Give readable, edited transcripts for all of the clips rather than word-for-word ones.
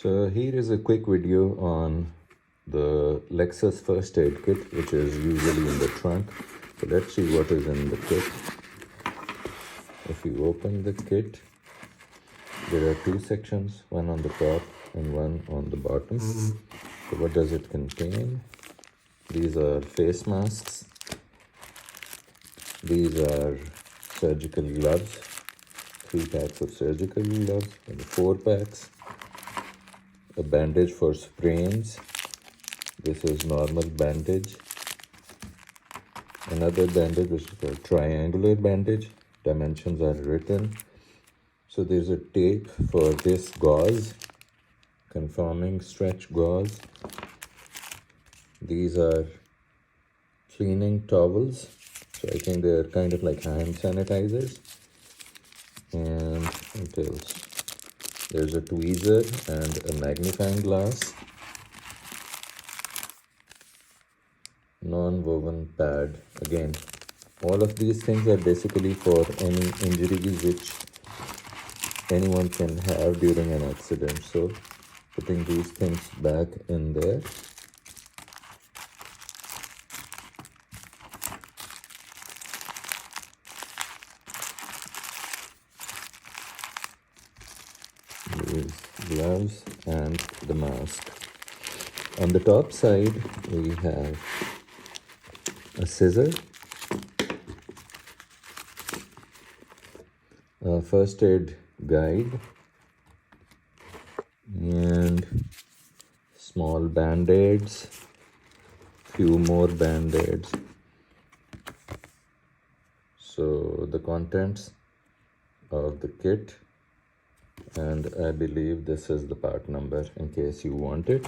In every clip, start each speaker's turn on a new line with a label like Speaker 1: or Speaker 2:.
Speaker 1: So here is a quick video on the Lexus first aid kit, which is usually in the trunk. So let's see what is in the kit. If you open the kit, there are two sections, one on the top and one on the bottom. So what does it contain? These are face masks. These are surgical gloves, 3 packs of surgical gloves, and 4 packs. A bandage for sprains. This is normal bandage. Another bandage, which is called triangular bandage. Dimensions are written. So there's a tape for this gauze, conforming stretch gauze. These are cleaning towels. So I think they're kind of like hand sanitizers. And what else? There's a tweezer and a magnifying glass. Non-woven pad. Again, all of these things are basically for any injuries which anyone can have during an accident. So putting these things back in there. These gloves and the mask. On the top side, we have a scissor, a first aid guide, and small band-aids, few more band-aids. So the contents of the kit, and I believe this is the part number in case you want it.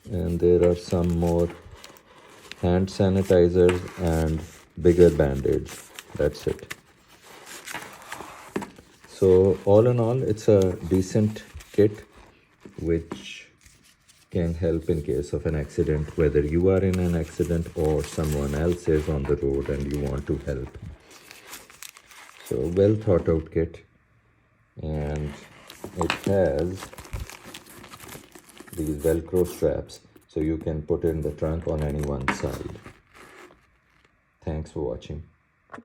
Speaker 1: And there are some more hand sanitizers and bigger band-aids. That's it. So all in all, it's a decent kit which can help in case of an accident, whether you are in an accident or someone else is on the road and you want to help. So well thought out kit, and it has these Velcro straps, so you can put it in the trunk on any one side. Thanks for watching.